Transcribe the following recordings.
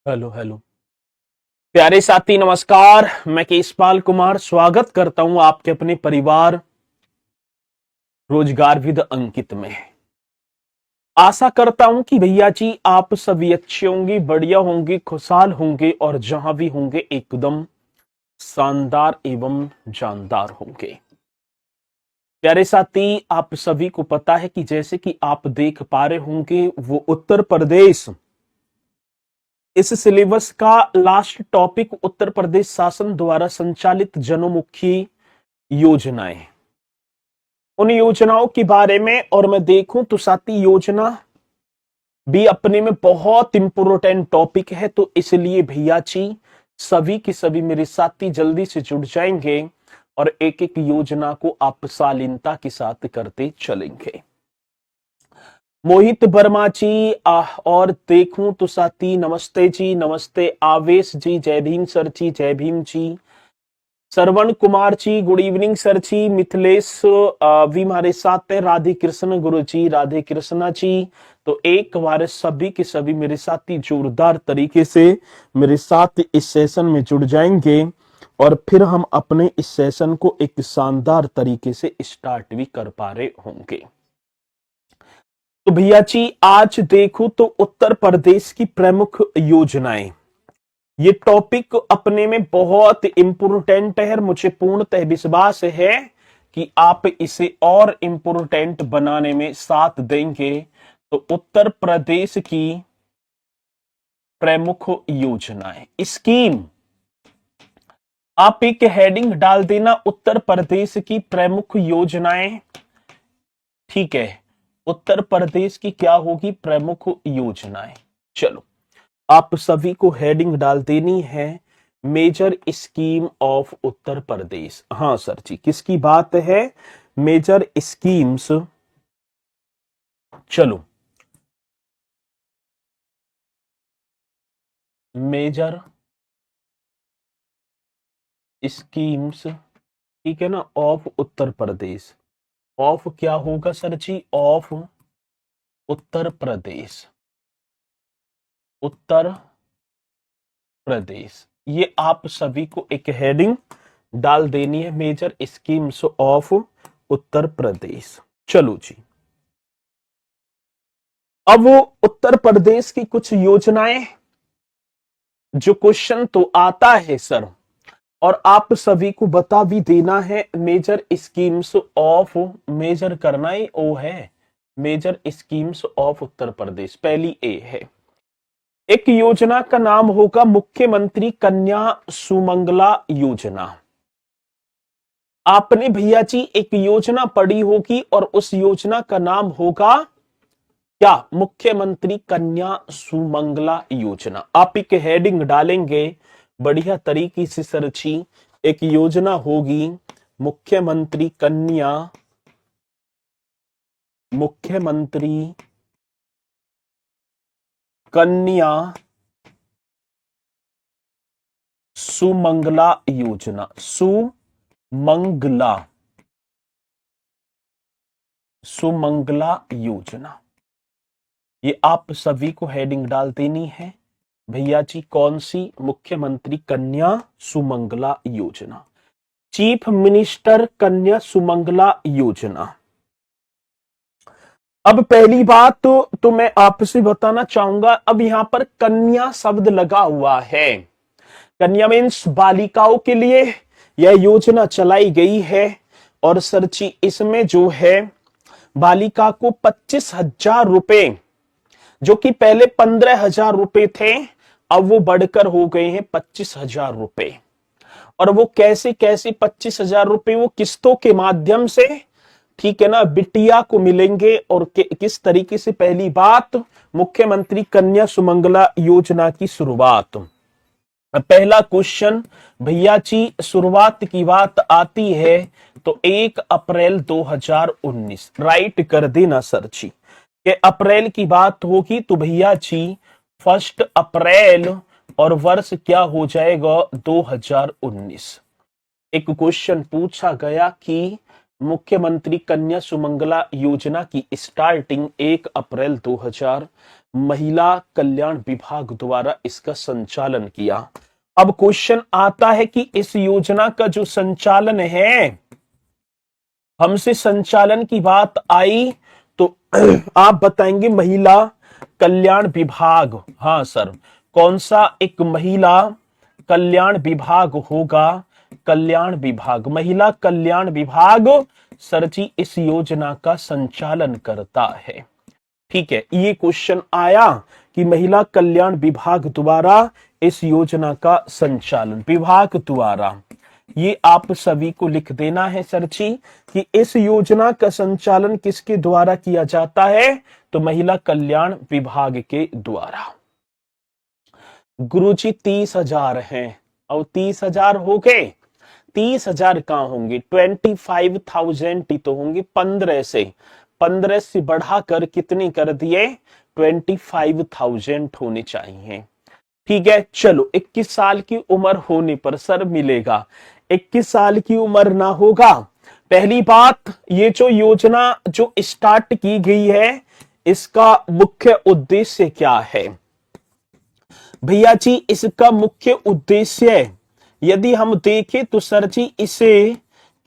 Hello hello. प्यारे साथी नमस्कार। मैं केशपाल कुमार स्वागत करता हूं आपके अपने परिवार रोजगार विद अंकित में। आशा करता हूं कि भैया जी आप सभी अच्छे होंगे, बढ़िया होंगे, खुशहाल होंगे और जहां भी होंगे एकदम शानदार एवं जानदार होंगे। प्यारे साथी, आप सभी को पता है कि जैसे कि आप देख पा रहे होंगे वो उत्तर प्रदेश, इस सिलेबस का लास्ट टॉपिक उत्तर प्रदेश शासन द्वारा संचालित जनोमुखी योजनाएं। उन योजनाओं के बारे में और मैं देखूं तो साथी योजना भी अपने में बहुत इंपोर्टेंट टॉपिक है, तो इसलिए भैया जी सभी के सभी मेरे साथी जल्दी से जुड़ जाएंगे और एक एक योजना को आप शालीनता के साथ करते चलेंगे। मोहित वर्मा जी और देखूं तो साथी नमस्ते जी, नमस्ते आवेश जी, जय भीम सर जी, जय Bhim ji. Shravan Kumar ji good evening sir जी। मिथिलेश भी हमारे साथ हैं। राधे कृष्ण गुरु जी, राधे कृष्णा जी। तो एक बार सभी के सभी मेरे साथी जोरदार तरीके से मेरे साथ इस सेशन में जुड़ जाएंगे और फिर हम अपने इस सेशन को एक शानदार तरीके से स्टार्ट भी कर पा रहे होंगे। तो भैया जी आज देखो तो उत्तर प्रदेश की प्रमुख योजनाएं, ये टॉपिक अपने में बहुत इंपोर्टेंट है और मुझे पूर्णतः विश्वास है कि आप इसे और इंपोर्टेंट बनाने में साथ देंगे। तो उत्तर प्रदेश की प्रमुख योजनाएं, स्कीम, आप एक हेडिंग डाल देना उत्तर प्रदेश की प्रमुख योजनाएं। ठीक है, उत्तर प्रदेश की क्या होगी? प्रमुख योजनाएं। चलो आप सभी को हेडिंग डाल देनी है major scheme of Uttar Pradesh. हाँ सर जी, किसकी बात है? Major schemes. चलो, मेजर स्कीम्स, ठीक है ना, ऑफ उत्तर प्रदेश। ऑफ क्या होगा सर जी? ऑफ उत्तर प्रदेश, उत्तर प्रदेश। ये आप सभी को एक हेडिंग डाल देनी है, मेजर स्कीम्स ऑफ उत्तर प्रदेश। चलो जी, अब वो उत्तर प्रदेश की कुछ योजनाएं, जो क्वेश्चन तो आता है सर, और आप सभी को बता भी देना है। मेजर स्कीम्स ऑफ, मेजर करना ही ओ है, मेजर स्कीम्स ऑफ उत्तर प्रदेश पहली ए है। एक योजना का नाम होगा मुख्यमंत्री कन्या सुमंगला योजना। आपने भैया जी एक योजना पढ़ी होगी और उस योजना का नाम होगा क्या? मुख्यमंत्री कन्या सुमंगला योजना। आप एक हेडिंग डालेंगे बढ़िया तरीके से सर जी, एक योजना होगी मुख्यमंत्री कन्या, मुख्यमंत्री कन्या सुमंगला योजना। सुमंगला, सुमंगला योजना, ये आप सभी को हेडिंग डाल देनी है भैया जी। कौन सी? मुख्यमंत्री कन्या सुमंगला योजना, चीफ मिनिस्टर कन्या सुमंगला योजना। अब पहली बात तो मैं आपसे बताना चाहूंगा, अब यहां पर कन्या शब्द लगा हुआ है। कन्या मीन्स बालिकाओं के लिए यह योजना चलाई गई है और सरची इसमें जो है बालिका को 25,000 रुपए, जो कि पहले 15,000 रुपए थे, अब वो बढ़कर हो गए हैं 25,000 रुपए। और वो कैसे कैसे 25,000 रुपए? वो किस्तों के माध्यम से, ठीक है ना, बिटिया को मिलेंगे। और किस तरीके से? पहली बात, मुख्यमंत्री कन्या सुमंगला योजना की शुरुआत। पहला क्वेश्चन भैया जी, शुरुआत की बात आती है तो 1 अप्रैल 2019 राइट कर देना सर जी। कि अप्रैल की बात होगी तो भैया जी 1 अप्रैल और वर्ष क्या हो जाएगा? 2019। एक क्वेश्चन पूछा गया कि मुख्यमंत्री कन्या सुमंगला योजना की स्टार्टिंग 1 अप्रैल महिला कल्याण विभाग द्वारा इसका संचालन किया। अब क्वेश्चन आता है कि इस योजना का जो संचालन है, हमसे संचालन की बात आई तो आप बताएंगे महिला कल्याण विभाग। हाँ सर, कौन सा एक महिला कल्याण विभाग होगा? कल्याण विभाग, महिला कल्याण विभाग सर जी इस योजना का संचालन करता है। ठीक है, ये क्वेश्चन आया कि महिला कल्याण विभाग द्वारा इस योजना का संचालन, विभाग द्वारा, ये आप सभी को लिख देना है सर जी कि इस योजना का संचालन किसके द्वारा किया जाता है? तो महिला कल्याण विभाग के द्वारा। गुरुजी 30,000 हैं और 30,000 हो गए। 30,000 कहां होंगे? 25,000 ही तो होंगे। 15 से बढ़ाकर कितनी कर दिए? 25,000 होने चाहिए। ठीक है, चलो 21 साल की उम्र होने पर सर मिलेगा। 21 साल की उम्र ना होगा। पहली बात, ये जो योजना जो स्टार्ट की गई है इसका मुख्य उद्देश्य क्या है? भैया जी इसका मुख्य उद्देश्य यदि हम देखें तो सर जी इसे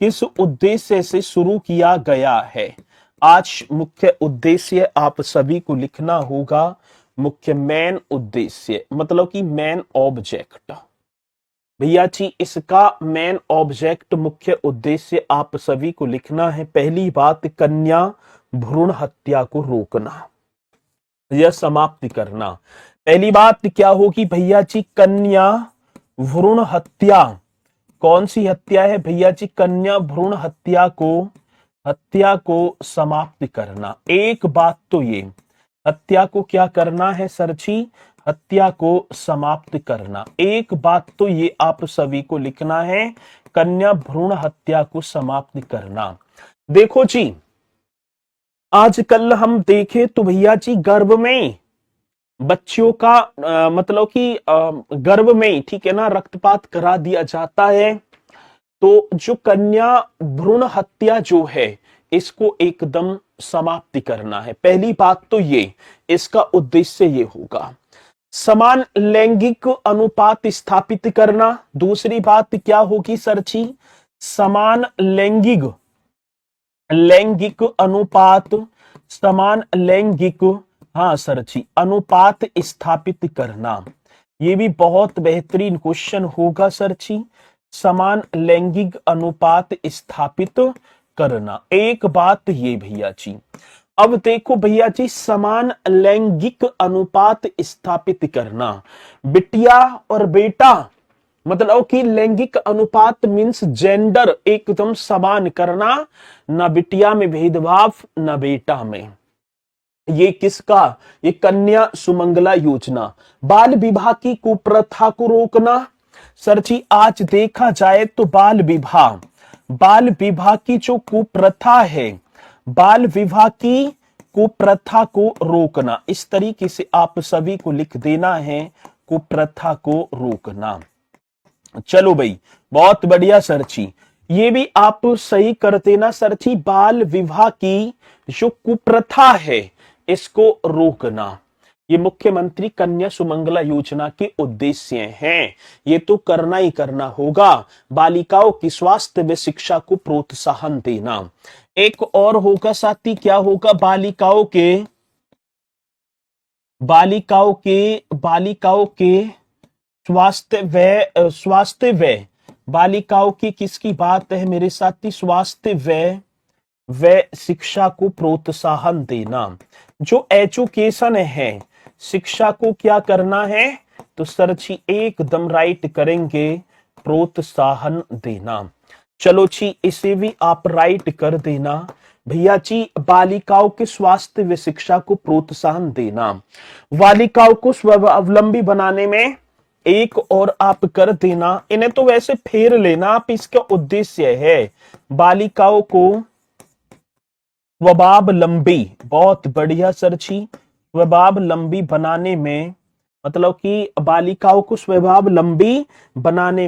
किस उद्देश्य से शुरू किया गया है? आज मुख्य उद्देश्य आप सभी को लिखना होगा। मुख्य मेन उद्देश्य मतलब कि मेन ऑब्जेक्ट। भैया जी इसका मेन ऑब्जेक्ट, मुख्य उद्देश्य आप सभी को लिखना है। पहली बात, कन्या भ्रूण हत्या को रोकना या समाप्त करना। पहली बात क्या होगी भैया जी? कन्या भ्रूण हत्या। कौन सी हत्या है भैया जी? कन्या भ्रूण हत्या को समाप्त करना। एक बात तो ये, हत्या को क्या करना है सर जी? हत्या को समाप्त करना। एक बात तो ये आप सभी को लिखना है, कन्या भ्रूण हत्या को समाप्त करना। देखो जी, आजकल हम देखें तो भैया जी गर्भ में बच्चियों का मतलब कि गर्भ में, ठीक है ना, रक्तपात करा दिया जाता है। तो जो कन्या भ्रूण हत्या जो है इसको एकदम समाप्ति करना है। पहली बात तो ये, इसका उद्देश्य ये होगा। समान लैंगिक अनुपात स्थापित करना। दूसरी बात क्या होगी सर जी? समान लैंगिक अनुपात, समान लैंगिक, हाँ सर जी, अनुपात स्थापित करना। ये भी बहुत बेहतरीन क्वेश्चन होगा सर जी। समान लैंगिक अनुपात स्थापित करना। एक बात ये भैया जी, अब देखो भैया जी, समान लैंगिक अनुपात स्थापित करना, बिटिया और बेटा, मतलब कि लैंगिक अनुपात मीन्स जेंडर एकदम समान करना, ना बिटिया में भेदभाव ना बेटा में। ये किसका? ये कन्या सुमंगला योजना। बाल विवाह की कुप्रथा को रोकना। सर जी आज देखा जाए तो बाल विवाह की जो कुप्रथा है, बाल विवाह की कुप्रथा को रोकना। इस तरीके से आप सभी को लिख देना है, कुप्रथा को रोकना। चलो भाई, बहुत बढ़िया सर जी, ये भी आप सही कर देना सर जी। बाल विवाह की जो कुप्रथा है इसको रोकना, ये मुख्यमंत्री कन्या सुमंगला योजना के उद्देश्य हैं। ये तो करना ही करना होगा। बालिकाओं की स्वास्थ्य व शिक्षा को प्रोत्साहन देना। एक और होगा साथी, क्या होगा? बालिकाओं के स्वास्थ्य व बालिकाओं की किसकी बात है मेरे साथी? स्वास्थ्य व शिक्षा को प्रोत्साहन देना। जो एजुकेशन है, शिक्षा को क्या करना है? तो सर जी एकदम राइट करेंगे, प्रोत्साहन देना। चलो जी, इसे भी आप राइट कर देना भैया जी। बालिकाओं के स्वास्थ्य व शिक्षा को प्रोत्साहन देना, बालिकाओं को स्वावलंबी बनाने में एक और आप कर देना। इन्हें तो वैसे फेर लेना आप, इसका उद्देश्य है बालिकाओं को स्वावलंबी। बहुत बढ़िया सर जी, स्वावलंबी बनाने में, मतलब कि बालिकाओं को स्वावलंबी बनाने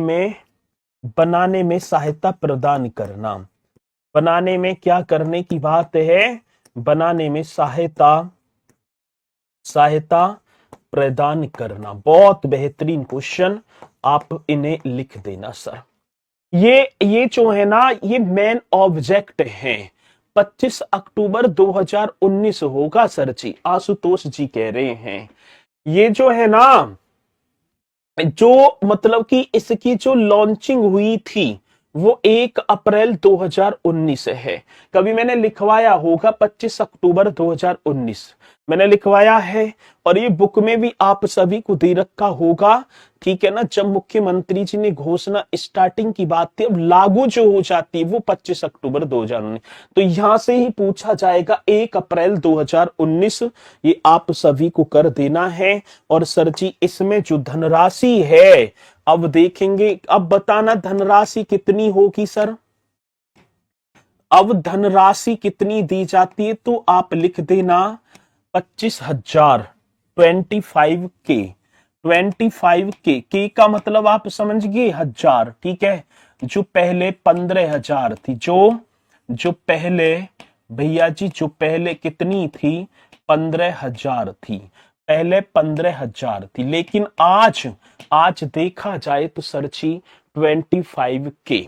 में सहायता प्रदान करना। बनाने में क्या करने की बात है? बनाने में सहायता सहायता प्रदान करना। बहुत बेहतरीन क्वेश्चन, आप इन्हें लिख देना सर। ये जो है ना, ये मेन ऑब्जेक्ट है। 25 अक्टूबर 2019 होगा सर जी, आशुतोष जी कह रहे हैं। ये जो है ना, जो मतलब कि इसकी जो लॉन्चिंग हुई थी वो 1 अप्रैल 2019 है। कभी मैंने लिखवाया होगा 25 अक्टूबर 2019 मैंने लिखवाया है, और ये बुक में भी आप सभी को दे रखा होगा, ठीक है ना। जब मुख्यमंत्री जी ने घोषणा स्टार्टिंग की बात थी, अब लागू जो हो जाती है वो 25 अक्टूबर 2019, तो यहां से ही पूछा जाएगा 1 अप्रैल 2019। ये आप सभी को कर देना है। और सर जी इसमें जो धनराशि है, अब देखेंगे, अब बताना धनराशि कितनी होगी सर। अब धनराशि कितनी दी जाती है, तो आप लिख देना 25,000, 25K। 25K का मतलब आप समझ गए, हजार, ठीक है। जो पहले 15,000 थी, जो पहले भैया जी, जो पहले कितनी थी, 15,000 थी, पहले 15,000 थी। लेकिन आज देखा जाए तो सर जी 25K,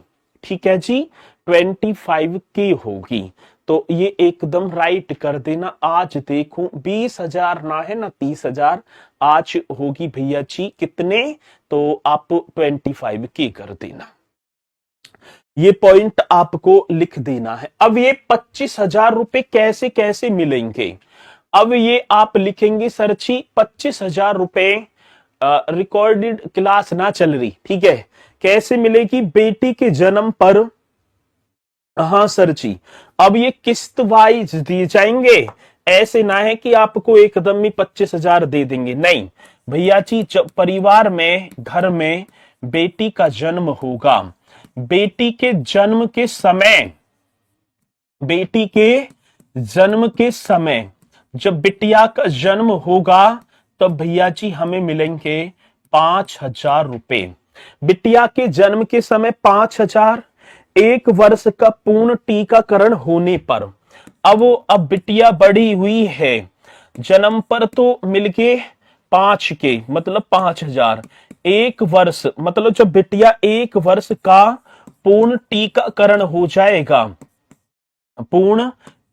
ठीक है जी, 25K होगी। तो ये एकदम राइट कर देना। आज देखो 20,000 ना है ना 30,000, आज होगी भैया जी कितने, तो आप 25K कर देना। ये पॉइंट आपको लिख देना है। अब ये 25,000 रुपए कैसे कैसे मिलेंगे, अब ये आप लिखेंगे सर जी 25,000 रुपए रिकॉर्डेड क्लास ना चल रही, ठीक है। कैसे मिलेगी, बेटी के जन्म पर, हाँ सर जी। अब ये किस्त वाइज दिए जाएंगे, ऐसे ना है कि आपको एकदम ही 25,000 दे देंगे, नहीं भैया जी। जब परिवार में, घर में बेटी का जन्म होगा, बेटी के जन्म के समय, बेटी के जन्म के समय जब बिटिया का जन्म होगा, तब भैया जी हमें मिलेंगे 5,000 रुपए। बिटिया के जन्म के समय 5,000, 1 वर्ष का पूर्ण टीकाकरण होने पर। अब बिटिया बड़ी हुई है, जन्म पर तो मिल गए 5K, मतलब 5,000। 1 वर्ष मतलब जब बिटिया 1 वर्ष का पूर्ण टीकाकरण हो जाएगा, पूर्ण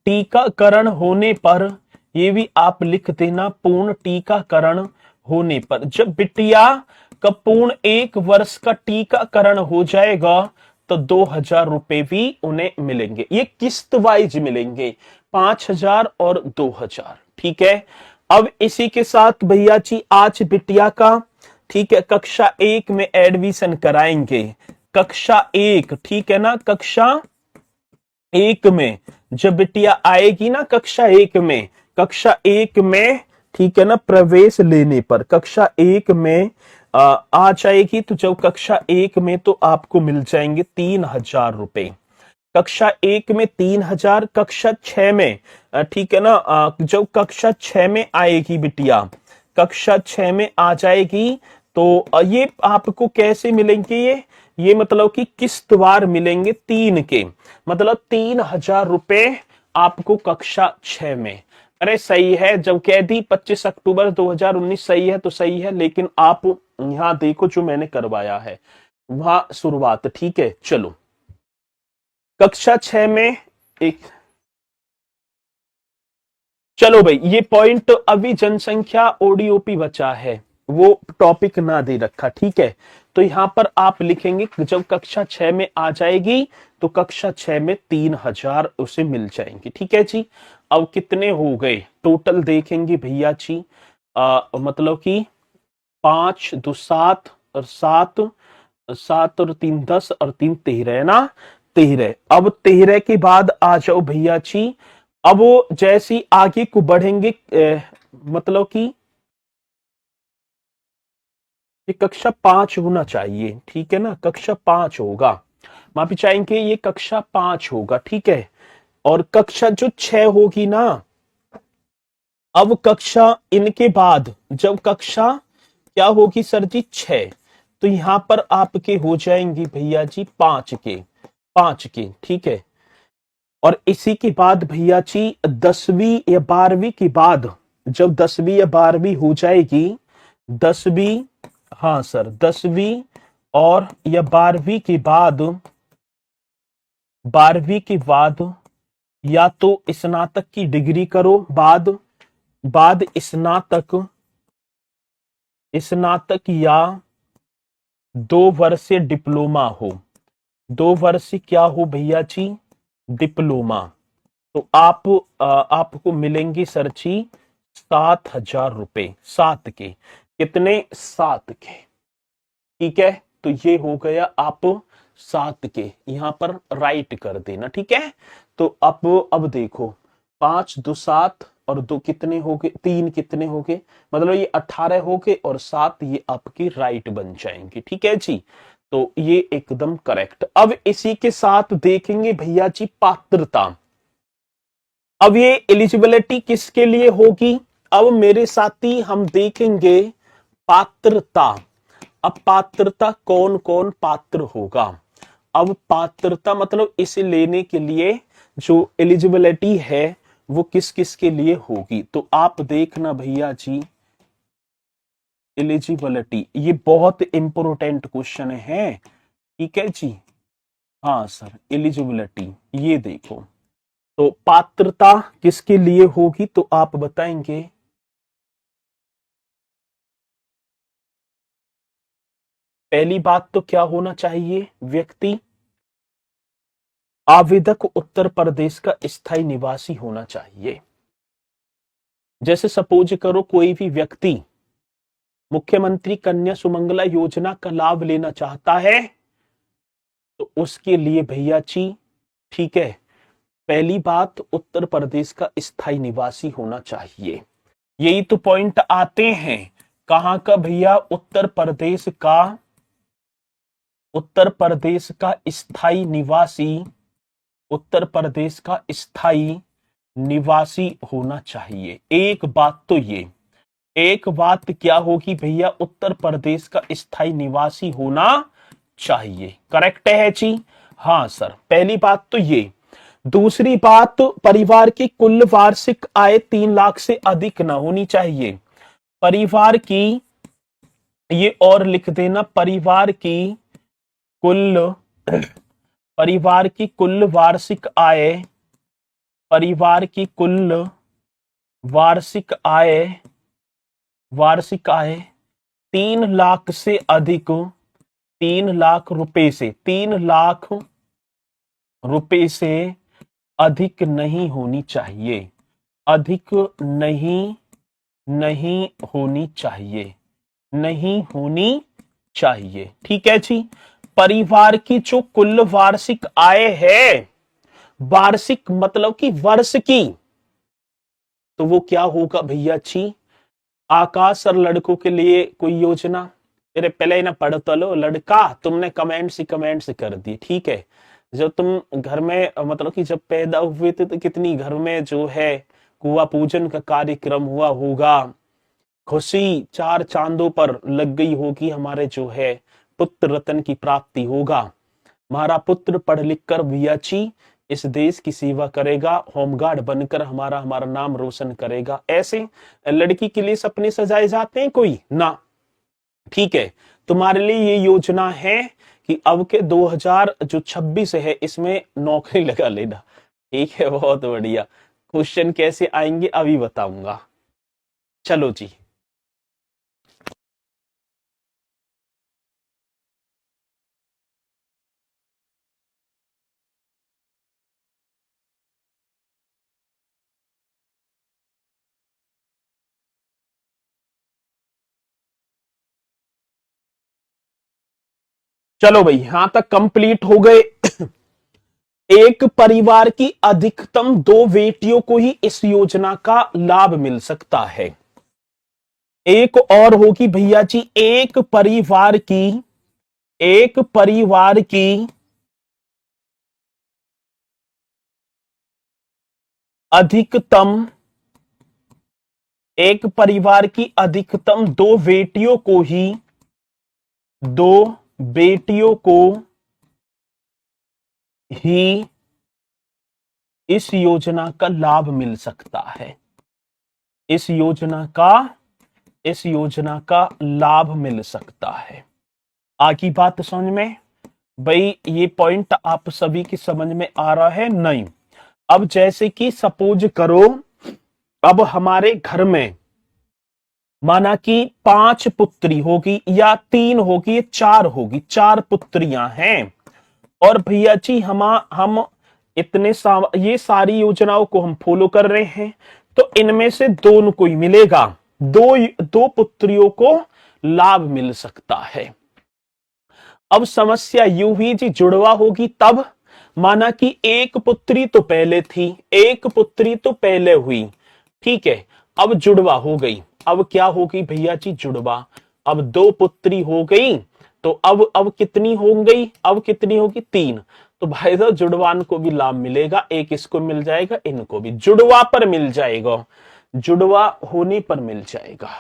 टीकाकरण होने पर, ये भी आप लिख देना, पूर्ण टीकाकरण होने पर। जब बिटिया का पूर्ण 1 वर्ष का टीकाकरण हो जाएगा, तो 2,000 रुपए भी उन्हें मिलेंगे। ये किस्त वाइज मिलेंगे, 5,000 और 2,000, ठीक है। अब इसी के साथ भैया जी आज बिटिया का, ठीक है, कक्षा 1 में एडमिशन कराएंगे। कक्षा 1, ठीक है ना, कक्षा 1 में जब बिटिया आएगी ना, कक्षा 1 में, कक्षा 1 में, ठीक है ना, प्रवेश लेने पर कक्षा 1 में आ जाएगी, तो जब कक्षा 1 में तो आपको मिल जाएंगे 3,000 रुपए। कक्षा 1 में 3,000, कक्षा 6 में, ठीक है ना, जब कक्षा 6 में आएगी बिटिया, कक्षा 6 में आ जाएगी, तो ये आपको कैसे मिलेंगे, ये मतलब कि किस्तवार मिलेंगे 3 के, मतलब 3,000 रुपए आपको कक्षा 6 में। अरे सही है, जब कह दी 25 अक्टूबर 2019 सही है तो सही है, लेकिन आप यहां देखो जो मैंने करवाया है वहां शुरुआत, ठीक है। चलो कक्षा 6 में एक, चलो भाई ये पॉइंट, अभी जनसंख्या ओडीओपी बचा है, वो टॉपिक ना दे रखा, ठीक है। तो यहां पर आप लिखेंगे जब कक्षा 6 में आ जाएगी, तो कक्षा 6 में 3,000 उसे मिल जाएंगे, ठीक है जी। अब कितने हो गए टोटल देखेंगे भैया जी, मतलब कि 5 2 7 और 7, 7 और 3 10 और 3 13 है ना, 13। अब 13 के बाद आ जाओ भैया जी, अब वो जैसी आगे को बढ़ेंगे, मतलब कि ये कक्षा 5 होना चाहिए, ठीक है ना, कक्षा 5 होगा, माफी चाहेंगे, ये कक्षा 5 होगा, ठीक है। और कक्षा जो 6 होगी ना, अब कक्षा इनके बाद जब कक्षा क्या होगी सर जी 6, तो यहां पर आपके हो जाएंगी भैया जी 5 के, ठीक है। और इसी के बाद भैया जी 10वीं या 12वीं के बाद जब 10वीं या 12वीं हो जाएगी, 10वीं, हाँ सर, 10वीं और या 12वीं के बाद, 12वीं के बाद या तो स्नातक की डिग्री करो, बाद बाद स्नातक, स्नातक या 2 वर्षीय डिप्लोमा हो, 2 वर्षीय क्या हो भैया जी, डिप्लोमा। तो आपको मिलेंगे सर जी 7,000 रुपए, 7 के, कितने, 7 के, ठीक है। तो ये हो गया आप 7 के, यहां पर राइट कर देना, ठीक है। तो अब देखो, 5 2 7 और 2 कितने हो गए, 3 कितने हो गए, मतलब ये 18 हो गए और 7 ये आपकी राइट बन जाएंगे, ठीक है जी। तो ये एकदम करेक्ट। अब इसी के साथ देखेंगे भैया जी पात्रता। अब ये एलिजिबिलिटी किसके लिए होगी, अब मेरे साथी हम देखेंगे पात्रता। अब पात्रता कौन कौन पात्र होगा, अब पात्रता मतलब इसे लेने के लिए जो एलिजिबिलिटी है वो किस किस के लिए होगी। तो आप देखना भैया जी, एलिजिबिलिटी ये बहुत इंपॉर्टेंट क्वेश्चन है, ठीक है जी। हाँ सर, एलिजिबिलिटी ये देखो, तो पात्रता किसके लिए होगी तो आप बताएंगे। पहली बात तो क्या होना चाहिए, व्यक्ति, आवेदक उत्तर प्रदेश का स्थायी निवासी होना चाहिए। जैसे सपोज करो कोई भी व्यक्ति मुख्यमंत्री कन्या सुमंगला योजना का लाभ लेना चाहता है, तो उसके लिए भैया जी, ठीक है, पहली बात उत्तर प्रदेश का स्थायी निवासी होना चाहिए। यही तो पॉइंट आते हैं, कहां का भैया, उत्तर प्रदेश का, उत्तर प्रदेश का स्थायी निवासी, उत्तर प्रदेश का स्थायी निवासी होना चाहिए। एक बात तो ये, एक बात क्या होगी भैया, उत्तर प्रदेश का स्थायी निवासी होना चाहिए, करेक्ट है जी। हाँ सर, पहली बात तो ये। दूसरी बात, परिवार की कुल वार्षिक आय 3 लाख से अधिक ना होनी चाहिए। परिवार की, ये और लिख देना, परिवार की कुल, परिवार की कुल वार्षिक आय, परिवार की कुल वार्षिक आय, वार्षिक आय 3 लाख से अधिक, 3 लाख रुपए से, 3 लाख रुपए से अधिक नहीं होनी चाहिए, अधिक नहीं, नहीं होनी चाहिए, नहीं होनी चाहिए, ठीक है जी। परिवार की जो कुल वार्षिक आय है, वार्षिक मतलब कि वर्ष की, तो वो क्या होगा भैया जी, आकाश सर लड़कों के लिए कोई योजना, अरे पहले ना पढ़ तो लो लड़का, तुमने कमेंट से कर दी, ठीक है। जब तुम घर में मतलब कि जब पैदा हुए थे तो कितनी घर में जो है कुआं पूजन का कार्यक्रम हुआ होगा, खुशी 4 चांदों पर लग गई होगी, हमारे जो है पुत्र रत्न की प्राप्ति होगा, हमारा पुत्र पढ़ लिख कर भैया जी इस देश की सेवा करेगा, होमगार्ड बनकर हमारा हमारा नाम रोशन करेगा। ऐसे लड़की के लिए सपने सजाए जाते हैं कोई ना, ठीक है। तुम्हारे लिए ये योजना है कि अब के 2026 है इसमें नौकरी लगा लेना, ठीक है, बहुत बढ़िया। क्वेश्चन कैसे आएंगे अभी बताऊंगा, चलो जी। चलो भाई, यहां तक कंप्लीट हो गए। एक परिवार की अधिकतम 2 बेटियों को ही इस योजना का लाभ मिल सकता है। एक और होगी भैया जी, एक परिवार की, एक परिवार की अधिकतम, एक परिवार की अधिकतम 2 बेटियों को ही, 2 बेटियों को ही इस योजना का लाभ मिल सकता है। इस योजना का लाभ मिल सकता है। आगे बात समझ में? भाई ये पॉइंट आप सभी की समझ में आ रहा है? नहीं। अब जैसे कि सपोज करो, अब हमारे घर में माना कि 5 पुत्री होगी या 3 होगी या 4 होगी, 4 पुत्रियां हैं और भैया जी हम ये सारी योजनाओं को हम फॉलो कर रहे हैं, तो इनमें से दोनों को ही मिलेगा, दो पुत्रियों को लाभ मिल सकता है। अब समस्या यूं हुई जी, जुड़वा होगी तब, माना कि एक पुत्री तो पहले थी, एक पुत्री तो पहले हुई, ठीक है, अब जुड़वा हो गई। अब क्या होगी भैया जी? जुड़वा। अब 2 पुत्री हो गई, तो अब कितनी हो गई? अब कितनी होगी? 3। तो भाई साहब जुड़वान को भी लाभ मिलेगा, एक इसको मिल जाएगा, इनको भी जुड़वा पर मिल जाएगा, जुड़वा होने पर मिल जाएगा।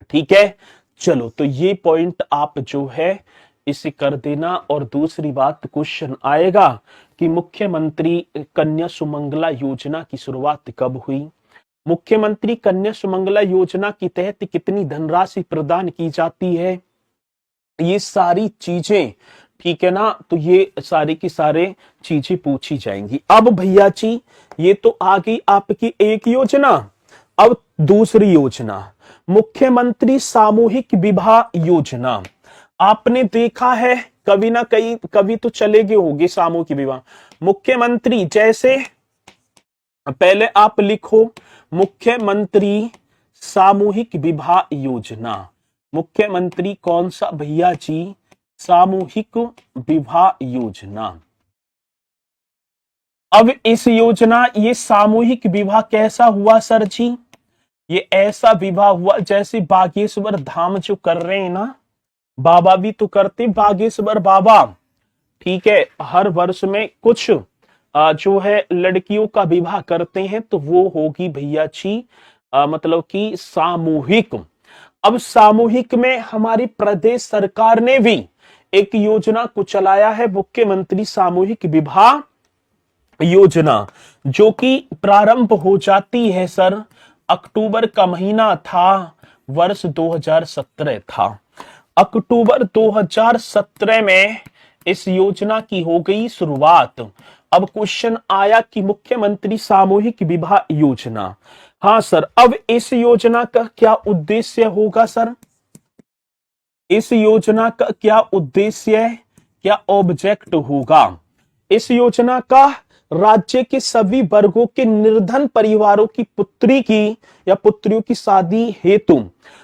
ठीक है, चलो तो ये पॉइंट आप जो है इसे कर देना। और दूसरी बात, क्वेश्चन आएगा कि मुख्यमंत्री कन्या सुमंगला योजना की शुरुआत कब हुई? मुख्यमंत्री कन्या सुमंगला योजना के तहत कितनी धनराशि प्रदान की जाती है? ये सारी चीजें, ठीक है ना, तो ये सारी की सारे चीजें पूछी जाएंगी। अब भैया जी ये तो आ गई आपकी एक योजना। अब दूसरी योजना, मुख्यमंत्री सामूहिक विवाह योजना। आपने देखा है कभी ना कभी तो चले गए होंगे सामूहिक विवाह। मुख्यमंत्री, जैसे पहले आप लिखो मुख्यमंत्री सामूहिक विवाह योजना। मुख्यमंत्री कौन सा भैया जी? सामूहिक विवाह योजना। अब इस योजना, ये सामूहिक विवाह कैसा हुआ सर जी? ये ऐसा विवाह हुआ जैसे बागेश्वर धाम जो कर रहे हैं ना, बाबा भी तो करते, बागेश्वर बाबा, ठीक है, हर वर्ष में कुछ जो है लड़कियों का विवाह करते हैं, तो वो होगी भैया जी मतलब कि सामूहिक। अब सामूहिक में हमारी प्रदेश सरकार ने भी एक योजना को चलाया है, मुख्यमंत्री सामूहिक विवाह योजना, जो कि प्रारंभ हो जाती है सर, अक्टूबर का महीना था, वर्ष 2017 था। अक्टूबर 2017 में इस योजना की हो गई शुरुआत। अब क्वेश्चन आया कि मुख्यमंत्री सामूहिक विवाह योजना, हाँ सर, अब इस योजना का क्या उद्देश्य होगा सर? इस योजना का क्या उद्देश्य, क्या ऑब्जेक्ट होगा? इस योजना का राज्य के सभी वर्गों के निर्धन परिवारों की पुत्री की या पुत्रियों की शादी हेतु,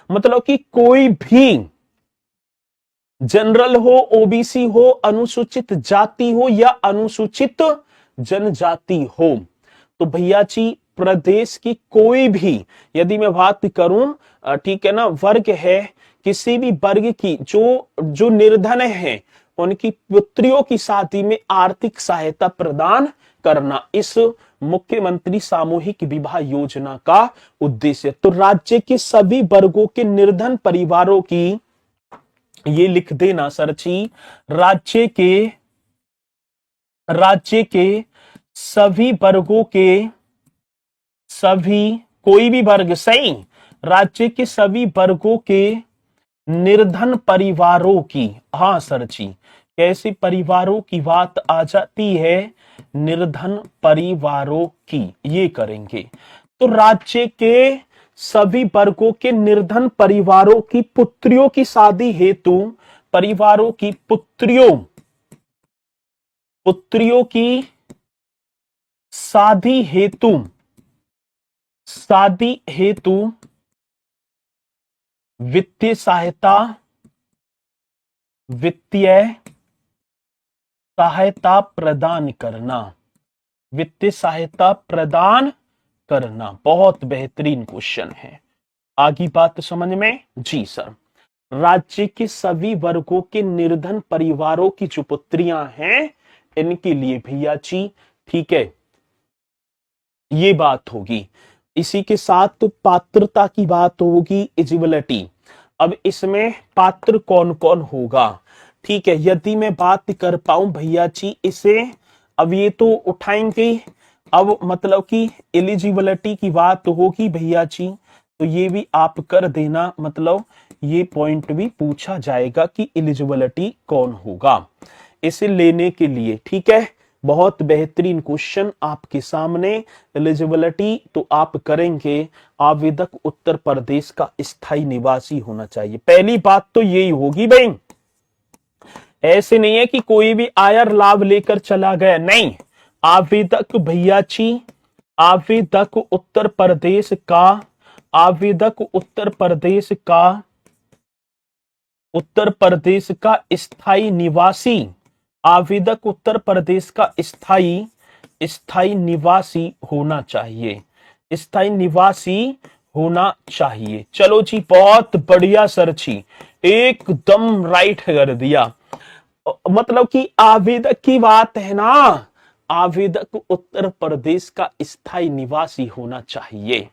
मतलब कि कोई भी जनरल हो, ओबीसी हो, अनुसूचित जाति हो या अनुसूचित जनजाति हो, तो भैया जी प्रदेश की कोई भी, यदि मैं बात करूं, ठीक है ना, वर्ग है, किसी भी वर्ग की जो निर्धन है, उनकी पुत्रियों की शादी में आर्थिक सहायता प्रदान करना इस मुख्यमंत्री सामूहिक विवाह योजना का उद्देश्य। तो राज्य के सभी वर्गों के निर्धन परिवारों की, ये लिख देना सर जी, राज्य के सभी वर्गों के, सभी, कोई भी वर्ग सही, राज्य के सभी वर्गों के निर्धन परिवारों की, हाँ सर जी, कैसे परिवारों की बात आ जाती है? निर्धन परिवारों की, ये करेंगे। तो राज्य के सभी वर्गों के निर्धन परिवारों की पुत्रियों की शादी हेतु, परिवारों की पुत्रियों की शादी हेतु वित्तीय सहायता प्रदान करना, वित्तीय सहायता प्रदान करना। बहुत बेहतरीन क्वेश्चन है। आगे बात समझ में? जी सर, राज्य के सभी वर्गों के निर्धन परिवारों की जो पुत्रियां हैं, इनके लिए भैया जी, ठीक है, ये बात होगी। इसी के साथ पात्रता की बात होगी, एलिजिबिलिटी। अब इसमें पात्र कौन कौन होगा, ठीक है, यदि मैं बात कर पाऊं भैया जी इसे, अब ये तो उठाएंगे अब मतलब कि एलिजिबिलिटी की बात होगी भैया जी, तो ये भी आप कर देना, मतलब ये पॉइंट भी पूछा जाएगा कि एलिजिबिलिटी कौन होगा इसे लेने के लिए। ठीक है, बहुत बेहतरीन क्वेश्चन आपके सामने। एलिजिबिलिटी तो आप करेंगे, आवेदक उत्तर प्रदेश का स्थायी निवासी होना चाहिए, पहली बात तो यही होगी भाई। ऐसे नहीं है कि कोई भी आयर लाभ लेकर चला गया, नहीं, आवेदक भैया जी, आवेदक उत्तर प्रदेश का, आवेदक उत्तर प्रदेश का स्थायी निवासी, आवेदक उत्तर प्रदेश का स्थायी निवासी होना चाहिए, स्थायी निवासी होना चाहिए। चलो जी, बहुत बढ़िया सर जी, एकदम राइट कर दिया। मतलब कि आवेदक की बात है ना, आवेदक उत्तर प्रदेश का स्थायी निवासी होना चाहिए।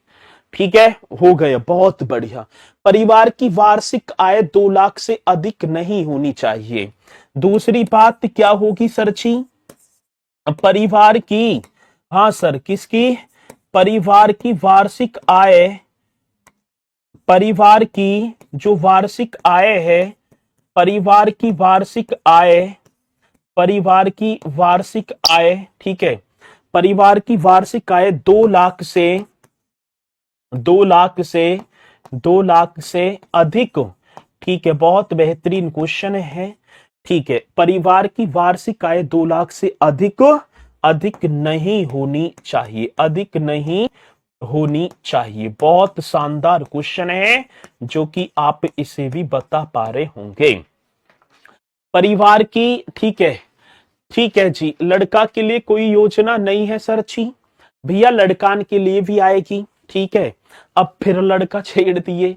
ठीक है, हो गया, बहुत बढ़िया। परिवार की वार्षिक आय 2 लाख से अधिक नहीं होनी चाहिए। दूसरी बात क्या होगी सर जी? परिवार की, हाँ सर, किसकी? परिवार की वार्षिक आय, परिवार की जो वार्षिक आय है, परिवार की वार्षिक आय, परिवार की वार्षिक आय, ठीक है, परिवार की वार्षिक आय 2 लाख से 2 लाख से 2 लाख से अधिक। ठीक है, बहुत बेहतरीन क्वेश्चन है। ठीक है, परिवार की वार्षिक आय 2 लाख से अधिक नहीं होनी चाहिए, अधिक नहीं होनी चाहिए। बहुत शानदार क्वेश्चन है जो कि आप इसे भी बता पा रहे होंगे। परिवार की, ठीक है जी, लड़का के लिए कोई योजना नहीं है सर जी? भैया लड़कान के लिए भी आएगी। ठीक है, अब फिर लड़का छेड़ दिए।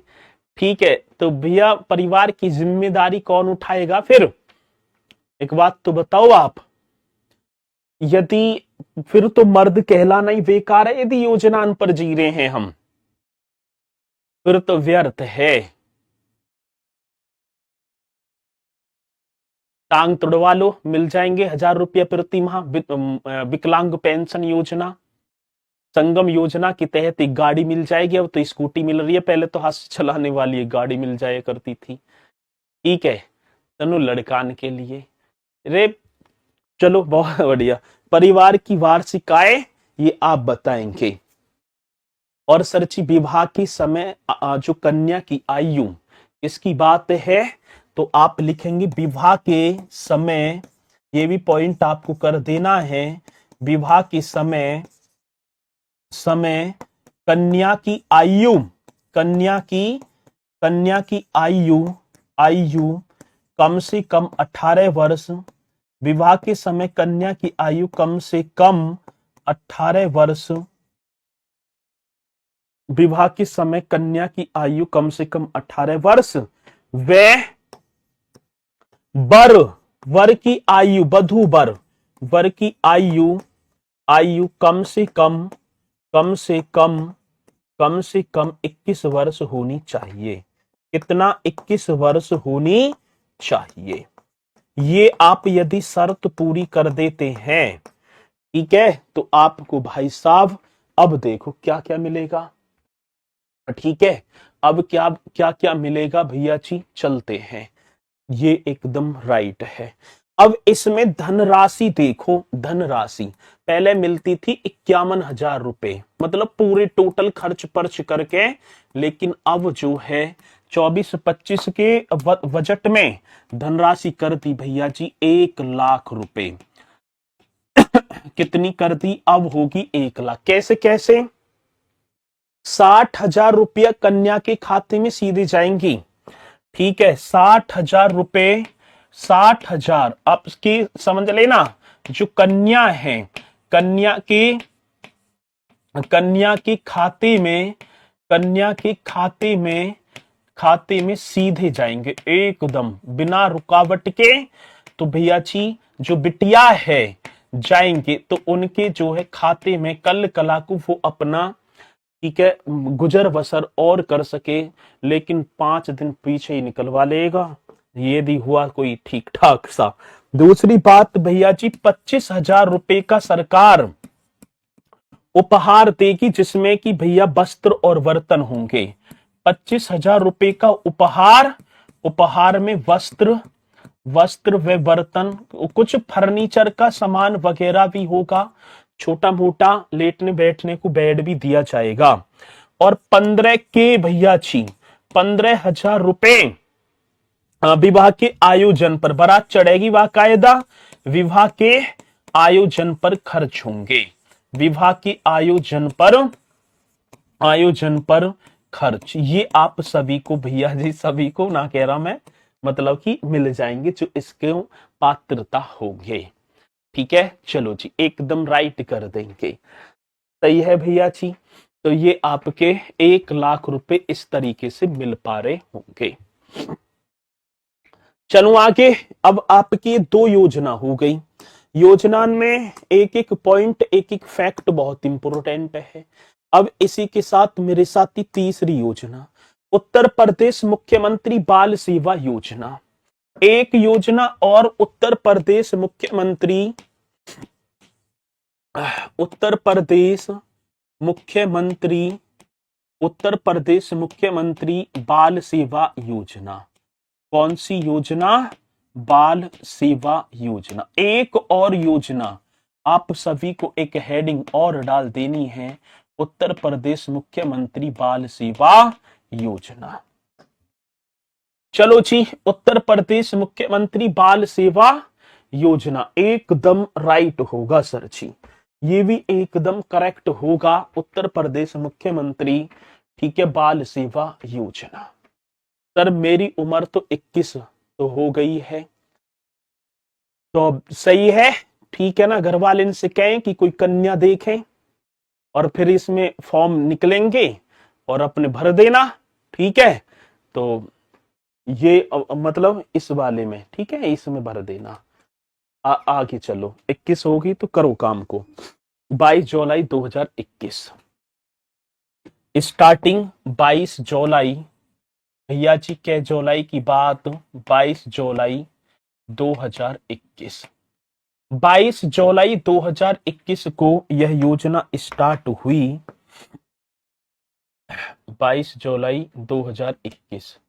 ठीक है, तो भैया परिवार की जिम्मेदारी कौन उठाएगा फिर? एक बात तो बताओ आप, यदि फिर तो मर्द कहलाना ही बेकार है, यदि योजना पर जी रहे हैं हम, फिर तो व्यर्थ है। टांग तुड़वा लो, मिल जाएंगे 1000 रुपया प्रति माह। विकलांग पेंशन योजना, संगम योजना के तहत एक गाड़ी मिल जाएगी, अब तो स्कूटी मिल रही है, पहले तो हाथ से चलाने वाली एक गाड़ी मिल जाया करती थी। ठीक है, चलो लड़कान के लिए, रे चलो बहुत बढ़िया। परिवार की वार्षिक आय ये आप बताएंगे। और सरची विवाह के समय जो कन्या की आयु, इसकी बात है तो आप लिखेंगे विवाह के समय, ये भी पॉइंट आपको कर देना है, विवाह के समय कन्या की आयु, कन्या की आयु कम से कम 18 वर्ष, विवाह के समय कन्या की आयु कम से कम 18 वर्ष, विवाह के समय कन्या की आयु कम से कम 18 वर्ष, वर की आयु, वधू वर की आयु कम से कम 21 वर्ष होनी चाहिए। कितना? 21 वर्ष होनी चाहिए। ये आप यदि शर्त पूरी कर देते हैं, ठीक है, तो आपको भाई साहब अब देखो क्या क्या मिलेगा। ठीक है, अब क्या क्या क्या मिलेगा भैया जी, चलते हैं। ये एकदम राइट है। अब इसमें धनराशि देखो, धनराशि पहले मिलती थी 51,000 रुपए, मतलब पूरे टोटल खर्च पर्च करके, लेकिन अब जो है 24-25 के बजट में धनराशि कर दी भैया जी 1 लाख रुपए। कितनी कर दी? अब होगी 1 लाख। कैसे कैसे? 60,000 रुपया कन्या के खाते में सीधे जाएंगी। ठीक है, 60,000 रुपए, 60,000 अब की समझ लेना, जो कन्या है, कन्या के खाते में सीधे जाएंगे एकदम बिना रुकावट के। तो भैया जी जो बिटिया है जाएंगे तो उनके जो है खाते में कल कला को वो अपना, ठीक है, गुजर बसर और कर सके, लेकिन 5 दिन पीछे ही निकलवा लेगा यदि हुआ कोई ठीक ठाक सा। दूसरी बात भैया जी 25,000 रुपए का सरकार उपहार देगी, जिसमें कि भैया वस्त्र और बर्तन होंगे। 25,000 रुपए का उपहार, उपहार में वस्त्र, वस्त्र व बर्तन, कुछ फर्नीचर का सामान वगैरह भी होगा, छोटा मोटा लेटने बैठने को बेड भी दिया जाएगा। और 15 के भैया जी 15,000 रुपए विवाह के आयोजन पर, बारात चढ़ेगी बाकायदा, विवाह के आयोजन पर खर्च होंगे, विवाह के आयोजन पर खर्च। ये आप सभी को भैया जी, सभी को ना कह रहा मैं, मतलब कि मिल जाएंगे जो इसके पात्रता होंगे। ठीक है, चलो जी एकदम राइट कर देंगे। सही है भैया जी। तो ये आपके 1,00,000 रुपए इस तरीके से मिल पा रहे होंगे। चलो आगे। अब आपकी 2 योजना हो गई। योजना में एक एक पॉइंट, एक एक फैक्ट बहुत इंपॉर्टेंट है। अब इसी के साथ मेरे साथ ही तीसरी योजना, उत्तर प्रदेश मुख्यमंत्री बाल सेवा योजना। एक योजना और उत्तर प्रदेश मुख्यमंत्री बाल सेवा योजना। कौन सी योजना? बाल सेवा योजना। एक और योजना आप सभी को एक हेडिंग और डाल देनी है, उत्तर प्रदेश मुख्यमंत्री बाल सेवा योजना। चलो जी, उत्तर प्रदेश मुख्यमंत्री बाल सेवा योजना एकदम राइट होगा सर जी, ये भी एकदम करेक्ट होगा, उत्तर प्रदेश मुख्यमंत्री, ठीक है, बाल सेवा योजना। सर मेरी उम्र तो 21 तो हो गई है, तो सही है, ठीक है ना। घर वाले इनसे कहें कि कोई कन्या देखें और फिर इसमें फॉर्म निकलेंगे और अपने भर देना, ठीक है। तो ये मतलब इस वाले में, ठीक है, इसमें भर देना। आगे चलो, 21 होगी तो करो काम को। 22 जुलाई 2021 स्टार्टिंग, 22 जुलाई भैया जी के जुलाई की बात, 22 जुलाई 2021, 22 जुलाई 2021 को यह योजना स्टार्ट हुई। 22 जुलाई 2021,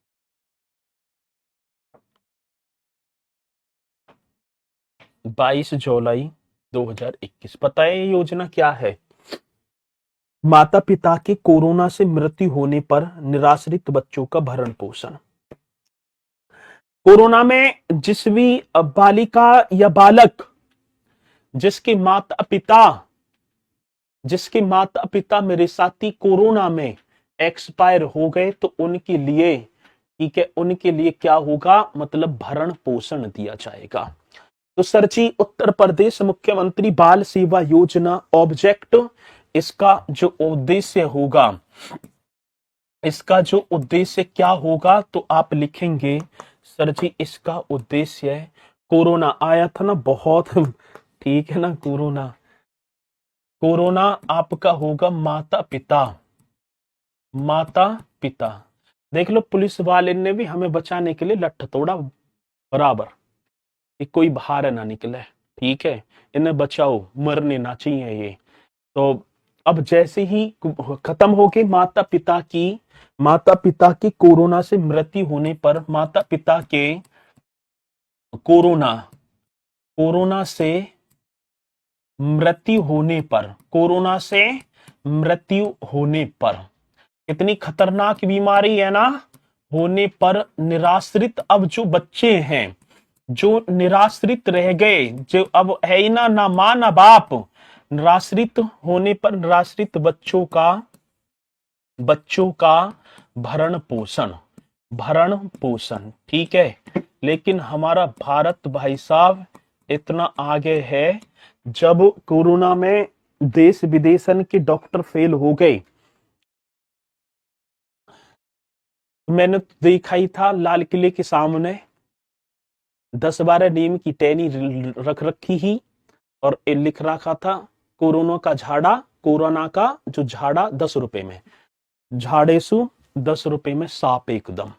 बाईस जुलाई 2021। पता है ये योजना क्या है? माता पिता के कोरोना से मृत्यु होने पर निराश्रित बच्चों का भरण पोषण। कोरोना में जिस भी बालिका या बालक जिसके माता पिता मेरे साथी कोरोना में एक्सपायर हो गए, तो उनके लिए, ठीक है, उनके लिए क्या होगा, मतलब भरण पोषण दिया जाएगा। तो सर जी उत्तर प्रदेश मुख्यमंत्री बाल सेवा योजना ऑब्जेक्ट, इसका जो उद्देश्य होगा, इसका जो उद्देश्य क्या होगा, तो आप लिखेंगे सर जी इसका उद्देश्य, कोरोना आया था ना बहुत, ठीक है ना, कोरोना आपका होगा माता पिता। देख लो पुलिस वाले ने भी हमें बचाने के लिए लठ तोड़ा बराबर, कि कोई बाहर ना निकले, ठीक है, इन्हें बचाओ, मरने ना चाहिए ये। तो अब जैसे ही खत्म हो गई माता पिता की कोरोना से मृत्यु होने पर, माता पिता के कोरोना से मृत्यु होने पर, कितनी खतरनाक बीमारी है ना, होने पर निराश्रित, अब जो बच्चे हैं जो निराश्रित रह गए, जो अब है ही ना मां ना बाप, निराश्रित होने पर निराश्रित बच्चों का भरण पोषण, ठीक है। लेकिन हमारा भारत भाई साहब इतना आगे है, जब कोरोना में देश विदेशन के डॉक्टर फेल हो गए, मैंने देखा ही था लाल किले के सामने 10-12 नीम की टहनी रख रखी ही, और लिख रखा था कोरोना का जो झाड़ा 10 रुपए में, झाड़ेसु 10 रुपए में साप एकदम।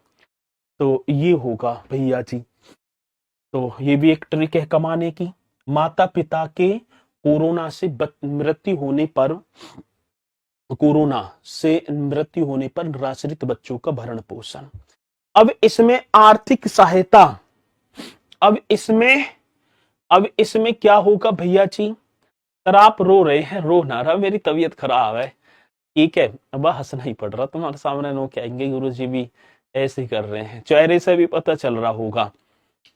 तो ये होगा भैया जी, तो ये भी एक ट्रिक है कमाने की। माता पिता के कोरोना से मृत्यु होने पर निराश्रित बच्चों का भरण पोषण। अब इसमें आर्थिक सहायता, अब इसमें क्या होगा भैया जी? सर आप रो रहे हैं, रो ना रहा, मेरी तबीयत खराब है, ठीक है, अब हंसना ही पड़ रहा तुम्हारे सामने, नो कहेंगे गुरु जी भी ऐसे ही कर रहे हैं, चेहरे से भी पता चल रहा होगा,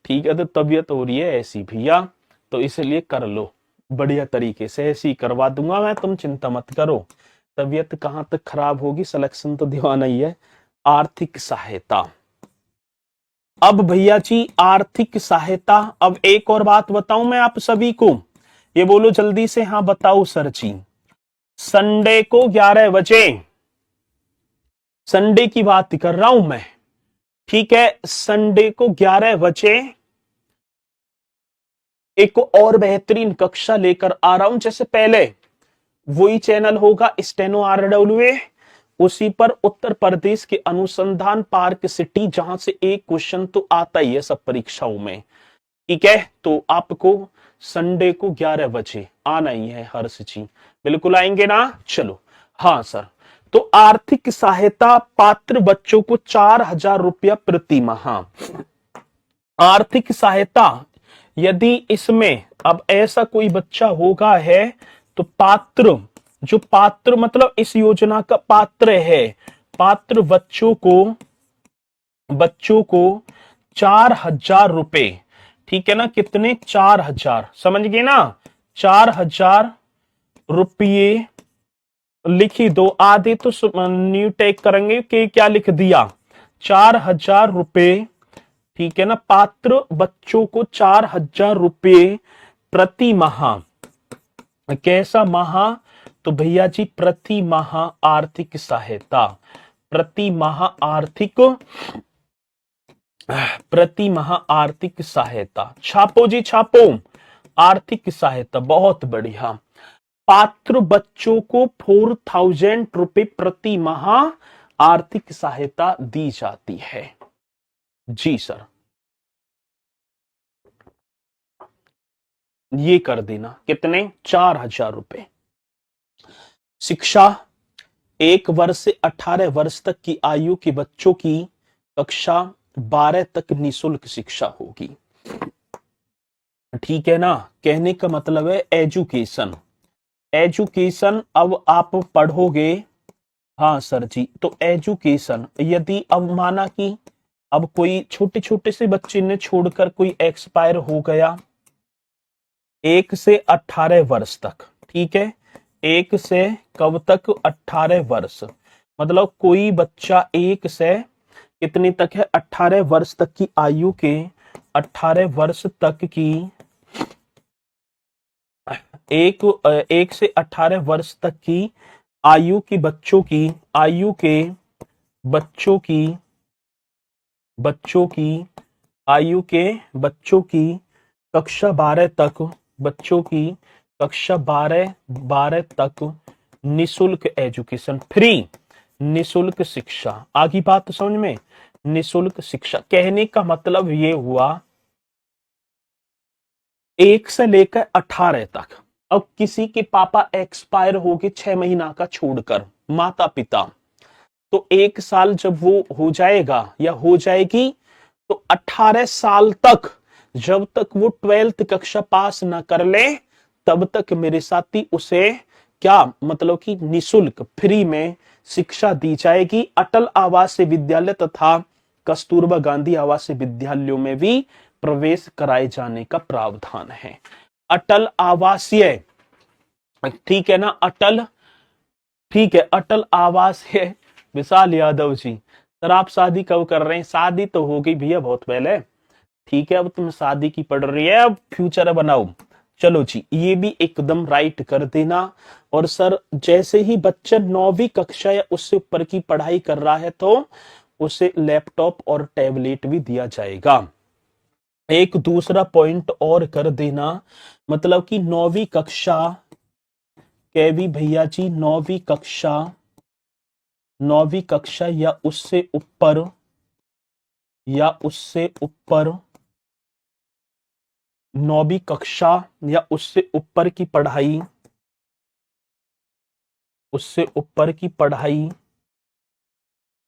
ठीक है, तो तबीयत हो रही है ऐसी भैया, तो इसलिए कर लो बढ़िया तरीके से, ऐसे ही करवा दूंगा मैं, तुम चिंता मत करो, तबीयत कहां तक खराब होगी, सिलेक्शन तो दीवाना ही है। आर्थिक सहायता, अब भैया जी आर्थिक सहायता, अब एक और बात बताऊं मैं आप सभी को, ये बोलो जल्दी से, हाँ बताओ सर जी। संडे को 11 बजे, संडे की बात कर रहा हूं मैं, ठीक है, संडे को 11 बजे एक और बेहतरीन कक्षा लेकर आ रहा हूं, जैसे पहले वही चैनल होगा स्टेनो RWA, उसी पर उत्तर प्रदेश के अनुसंधान पार्क सिटी, जहां से एक क्वेश्चन तो आता ही है सब परीक्षाओं में, ठीक है, तो आपको संडे को 11 बजे आना ही है हर्ष जी, बिल्कुल आएंगे ना? चलो, हाँ सर, तो आर्थिक सहायता पात्र बच्चों को 4,000 रुपया प्रति माह। आर्थिक सहायता यदि इसमें अब ऐसा कोई बच्चा होगा है, तो पात्र, जो पात्र मतलब इस योजना का पात्र है, पात्र बच्चों को 4,000 रुपए, ठीक है ना, कितने? 4,000, समझ गए ना? 4,000 रुपये लिख ही दो, आधे तो न्यू टेक करेंगे कि क्या लिख दिया, 4,000 रुपये, ठीक है ना, पात्र बच्चों को 4,000 रुपये प्रति माह, कैसा माह? तो भैया जी प्रति माह आर्थिक सहायता, प्रति माह आर्थिक सहायता, छापो जी छापो, आर्थिक सहायता, बहुत बढ़िया, पात्र बच्चों को 4,000 रुपए प्रति माह आर्थिक सहायता दी जाती है। जी सर, ये कर देना, कितने? 4,000 रुपए। शिक्षा 1 वर्ष से 18 वर्ष तक की आयु के बच्चों की कक्षा 12 तक निःशुल्क शिक्षा होगी, ठीक है ना? कहने का मतलब है एजुकेशन, एजुकेशन अब आप पढ़ोगे, हाँ सर जी, तो एजुकेशन यदि अब माना कि अब कोई छोटे छोटे से बच्चे ने छोड़कर कोई एक्सपायर हो गया, 1 से 18 वर्ष तक, ठीक है, 1 से कब तक? 18 वर्ष, मतलब कोई बच्चा 1 से कितनी तक है? 18 वर्ष तक की आयु के, 18 वर्ष तक की एक से 18 वर्ष तक की आयु की बच्चों की, आयु के बच्चों की, आयु के बच्चों की कक्षा 12 तक, बच्चों की कक्षा 12 तक निःशुल्क एजुकेशन, फ्री निःशुल्क शिक्षा, आगे बात समझ में? निःशुल्क शिक्षा कहने का मतलब ये हुआ 1 से लेकर 18 तक। अब किसी के पापा एक्सपायर हो गए 6 महीना का छोड़कर, माता पिता, तो 1 साल जब वो हो जाएगा या हो जाएगी, तो 18 साल तक, जब तक वो 12th कक्षा पास ना कर ले, तब तक मेरे साथी उसे क्या मतलब कि निःशुल्क फ्री में शिक्षा दी जाएगी। अटल आवासीय विद्यालय तथा कस्तूरबा गांधी आवासीय विद्यालयों में भी प्रवेश कराए जाने का प्रावधान है। अटल आवासीय, ठीक है ना, अटल, ठीक है, अटल आवासीय। विशाल यादव जी, सर आप शादी कब कर रहे हैं? शादी तो हो गई भैया बहुत पहले, ठीक है, अब तुम शादी की पढ़ रही है, अब फ्यूचर बनाओ। चलो जी, ये भी एकदम राइट कर देना। और सर जैसे ही बच्चा 9वीं कक्षा या उससे ऊपर की पढ़ाई कर रहा है, तो उसे लैपटॉप और टैबलेट भी दिया जाएगा। एक दूसरा पॉइंट और कर देना, मतलब कि 9वीं कक्षा के भी भैया जी, 9वीं कक्षा या उससे ऊपर, 9वीं कक्षा या उससे ऊपर की पढ़ाई, उससे ऊपर की पढ़ाई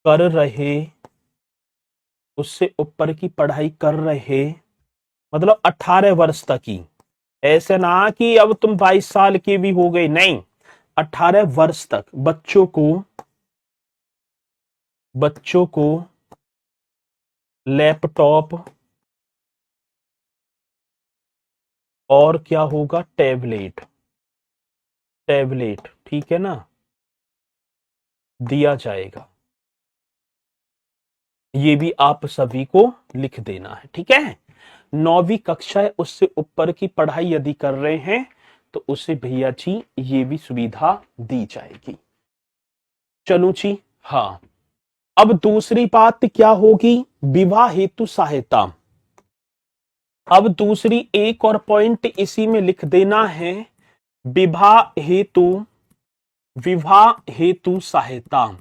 कर रहे, उससे ऊपर की पढ़ाई कर रहे, मतलब 18 वर्ष तक की। ऐसे ना कि अब तुम 22 साल के भी हो गए, नहीं, 18 वर्ष तक बच्चों को लैपटॉप और क्या होगा, टैबलेट, ठीक है ना, दिया जाएगा। ये भी आप सभी को लिख देना है, ठीक है। 9वीं कक्षा है उससे ऊपर की पढ़ाई यदि कर रहे हैं तो उसे भैया जी ये भी सुविधा दी जाएगी। चलो जी, हाँ। अब दूसरी बात क्या होगी, विवाह हेतु सहायता। अब दूसरी एक और पॉइंट इसी में लिख देना है, विवाह हेतु सहायता।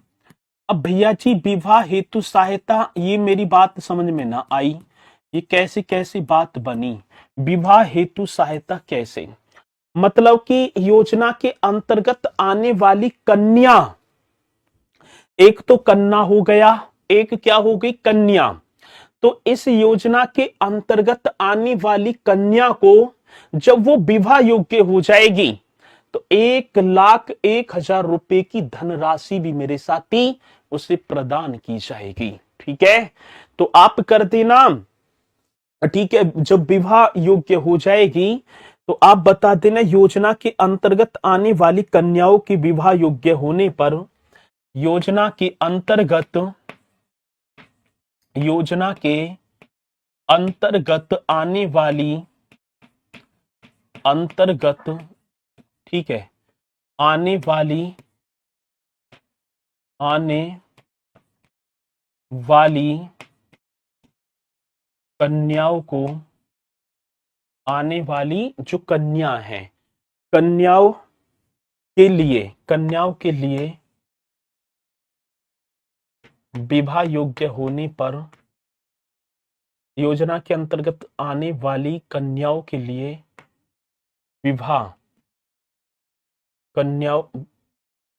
अब भैया जी विवाह हेतु सहायता, ये मेरी बात समझ में ना आई, ये कैसी कैसी बात बनी, विवाह हेतु सहायता कैसे, मतलब कि योजना के अंतर्गत आने वाली कन्या, एक तो कन्या हो गया, एक क्या हो गई, कन्या। तो इस योजना के अंतर्गत आने वाली कन्या को जब वो विवाह योग्य हो जाएगी तो 1,01,000 रुपए की धनराशि भी मेरे साथी उसे प्रदान की जाएगी, ठीक है। तो आप कर देना, ठीक है, जब विवाह योग्य हो जाएगी तो आप बता देना, योजना के अंतर्गत आने वाली कन्याओं की विवाह योग्य होने पर, योजना के अंतर्गत आने वाली, ठीक है, आने वाली कन्याओं को, आने वाली जो कन्या है, कन्याओं के लिए विवाह योग्य होने पर, योजना के अंतर्गत आने वाली कन्याओं के लिए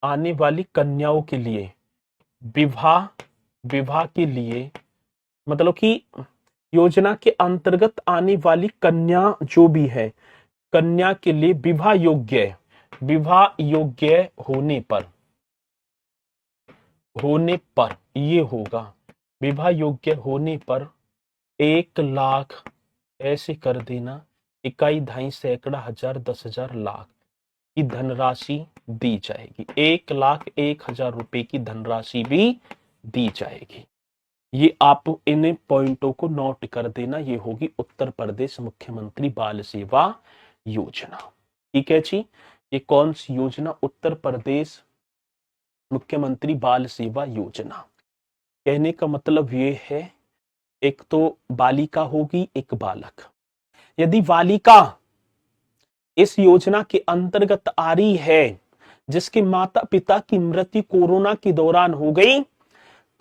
आने वाली कन्याओं के लिए विवाह के लिए, मतलब कि योजना के अंतर्गत आने वाली कन्या जो भी है, कन्या के लिए विवाह योग्य होने पर ये होगा, विवाह योग्य होने पर 1,00,000, ऐसे कर देना, इकाई, दहाई, सैकड़ा, हजार, 10,000, लाख की धनराशि दी जाएगी, 1,01,000 रुपए की धनराशि भी दी जाएगी। ये आप इन पॉइंटों को नोट कर देना, ये होगी उत्तर प्रदेश मुख्यमंत्री बाल सेवा योजना, ठीक है जी। ये कौन सी योजना, उत्तर प्रदेश मुख्यमंत्री बाल सेवा योजना। कहने का मतलब ये है, एक तो बालिका होगी, एक बालक। यदि बालिका इस योजना के अंतर्गत आ रही है जिसके माता पिता की मृत्यु कोरोना के दौरान हो गई,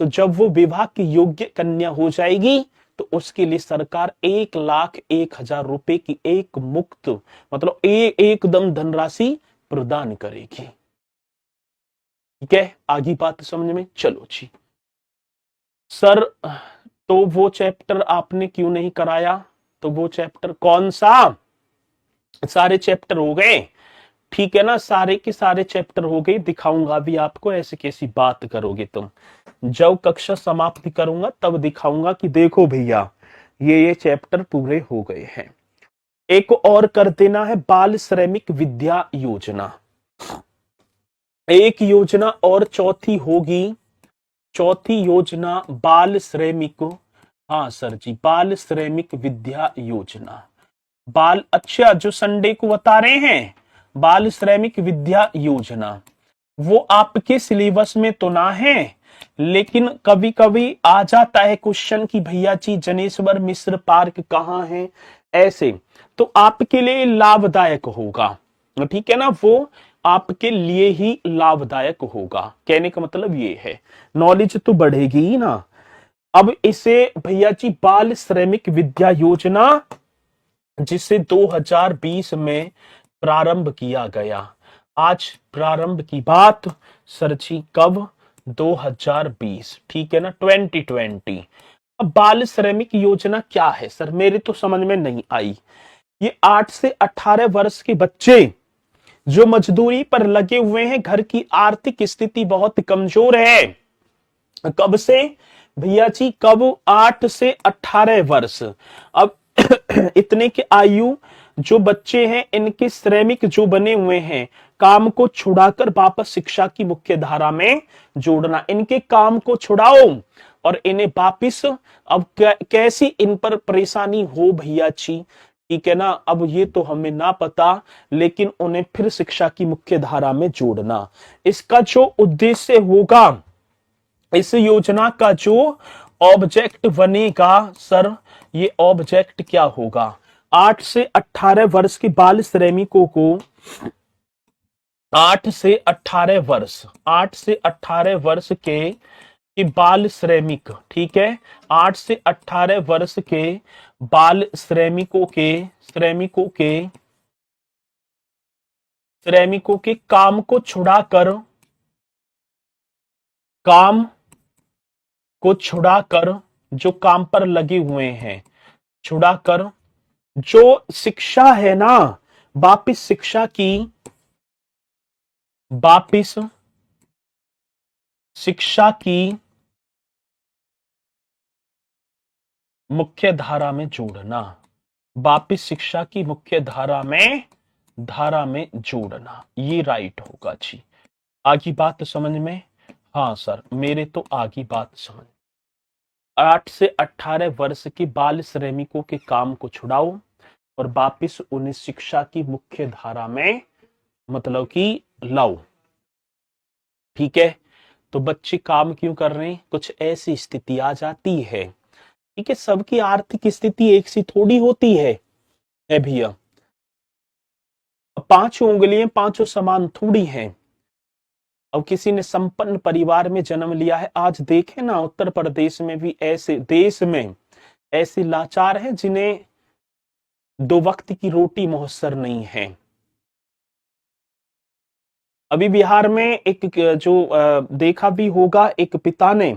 तो जब वो विवाह की योग्य कन्या हो जाएगी तो उसके लिए सरकार 1,01,000 रुपए की एक मुक्त, मतलब एकदम धनराशि प्रदान करेगी, ठीक है। आगे बात समझ में, चलो जी। सर तो वो चैप्टर आपने क्यों नहीं कराया, तो वो चैप्टर कौन सा, सारे चैप्टर हो गए, ठीक है ना, सारे के सारे चैप्टर हो गए, दिखाऊंगा भी आपको, ऐसे कैसी बात करोगे तुम, जब कक्षा समाप्ति करूंगा तब दिखाऊंगा कि देखो भैया ये चैप्टर पूरे हो गए हैं। एक और कर देना है, बाल श्रमिक विद्या योजना, एक योजना और चौथी होगी, चौथी योजना बाल श्रमिक, हाँ सर जी, बाल श्रमिक विद्या योजना, बाल, अच्छा जो संडे को बता रहे हैं बाल श्रमिक विद्या योजना, वो आपके सिलेबस में तो ना है, लेकिन कभी कभी आ जाता है क्वेश्चन कि भैया जी जनेश्वर मिश्र पार्क कहाँ है, ऐसे, तो आपके लिए लाभदायक होगा, ठीक है ना, वो आपके लिए ही लाभदायक होगा, कहने का मतलब ये है, नॉलेज तो बढ़ेगी ही ना। अब इसे भैया जी बाल श्रमिक विद्या योजना जिसे 2020 में प्रारंभ किया गया। आज प्रारंभ की बात सर जी कब? 2020, ठीक है ना, 2020। अब बाल श्रमिक योजना क्या है सर? मेरे तो समझ में नहीं आई। ये 8 से 18 वर्ष के बच्चे जो मजदूरी पर लगे हुए हैं, घर की आर्थिक स्थिति बहुत कमजोर है। कब से भैया जी? कब? 8 से 18 वर्ष। अब इतने के आयु जो बच्चे हैं, इनके श्रमिक जो बने हुए हैं, काम को छुड़ाकर वापस शिक्षा की मुख्य धारा में जोड़ना। इनके काम को छुड़ाओ और इन्हें वापिस, अब कैसी इन पर परेशानी हो भैया जी, ठीक है ना, अब ये तो हमें ना पता, लेकिन उन्हें फिर शिक्षा की मुख्य धारा में जोड़ना। इसका जो उद्देश्य होगा, इस योजना का जो ऑब्जेक्ट बनेगा सर, ये ऑब्जेक्ट क्या होगा? 8 से 18 वर्ष के बाल श्रमिकों को, 8 से 18 वर्ष, 8 से 18 वर्ष के बाल श्रमिक, ठीक है, 8 से 18 वर्ष के बाल श्रमिकों के काम को छुड़ाकर, काम को छुड़ाकर, जो काम पर लगे हुए हैं, छुड़ाकर जो शिक्षा है ना, वापिस शिक्षा की, वापिस शिक्षा की मुख्य धारा में जोड़ना, वापिस शिक्षा की मुख्य धारा में जोड़ना, ये राइट होगा जी। आगे बात समझ में? हाँ सर, मेरे तो आगे बात समझ। 8 से 18 वर्ष के बाल श्रमिकों के काम को छुड़ाओ और वापिस उन्हें शिक्षा की मुख्य धारा में, मतलब कि लाओ, ठीक है। तो बच्चे काम क्यों कर रहे हैं? कुछ ऐसी स्थिति आ जाती है, ठीक है, सबकी आर्थिक स्थिति एक सी थोड़ी होती है भैया। पांचों उंगलियां पांचों समान थोड़ी हैं। अब किसी ने संपन्न परिवार में जन्म लिया है, आज देखें ना उत्तर प्रदेश में भी ऐसे, देश में ऐसे लाचार हैं जिन्हें 2 वक्त की रोटी मुयस्सर नहीं है। अभी बिहार में एक जो देखा भी होगा, एक पिता ने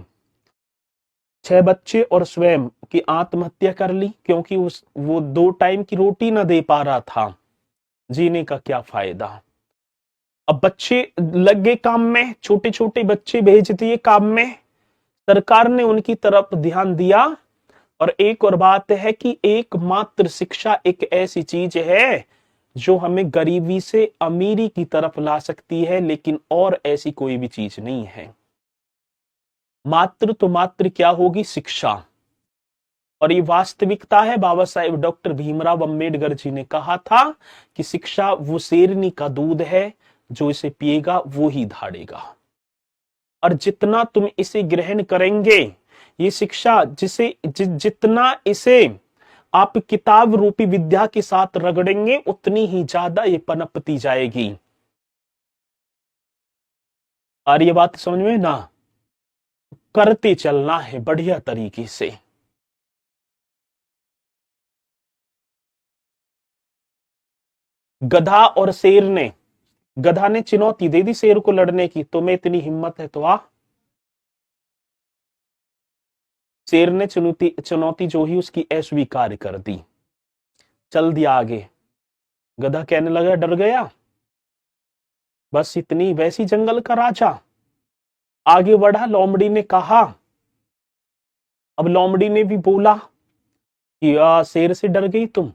6 बच्चे और स्वयं की आत्महत्या कर ली, क्योंकि वो 2 टाइम की रोटी ना दे पा रहा था। जीने का क्या फायदा? अब बच्चे लग गए काम में, छोटे छोटे बच्चे भेज दिए काम में, सरकार ने उनकी तरफ ध्यान दिया। और एक और बात है कि एकमात्र शिक्षा एक ऐसी चीज है जो हमें गरीबी से अमीरी की तरफ ला सकती है, लेकिन और ऐसी कोई भी चीज नहीं है। मात्र तो मात्र क्या होगी? शिक्षा। और ये वास्तविकता है। बाबा साहेब डॉक्टर भीमराव अंबेडकर जी ने कहा था कि शिक्षा वो शेरनी का दूध है, जो इसे पिएगा वो ही धाड़ेगा। और जितना तुम इसे ग्रहण करेंगे, ये शिक्षा जितना इसे आप किताब रूपी विद्या के साथ रगड़ेंगे, उतनी ही ज्यादा ये पनपती जाएगी। और ये बात समझ में ना? करते चलना है बढ़िया तरीके से। गधा और शेर ने, गधा ने चुनौती दे दी शेर को लड़ने की, तुम्हें इतनी हिम्मत है तो आ। शेर ने चुनौती जो ही उसकी अस्वीकार कर दी, चल दिया आगे। गधा कहने लगा डर गया, बस इतनी, वैसी जंगल का राजा। आगे बढ़ा, लोमड़ी ने कहा, अब लोमड़ी ने भी बोला कि शेर से डर गई तुम,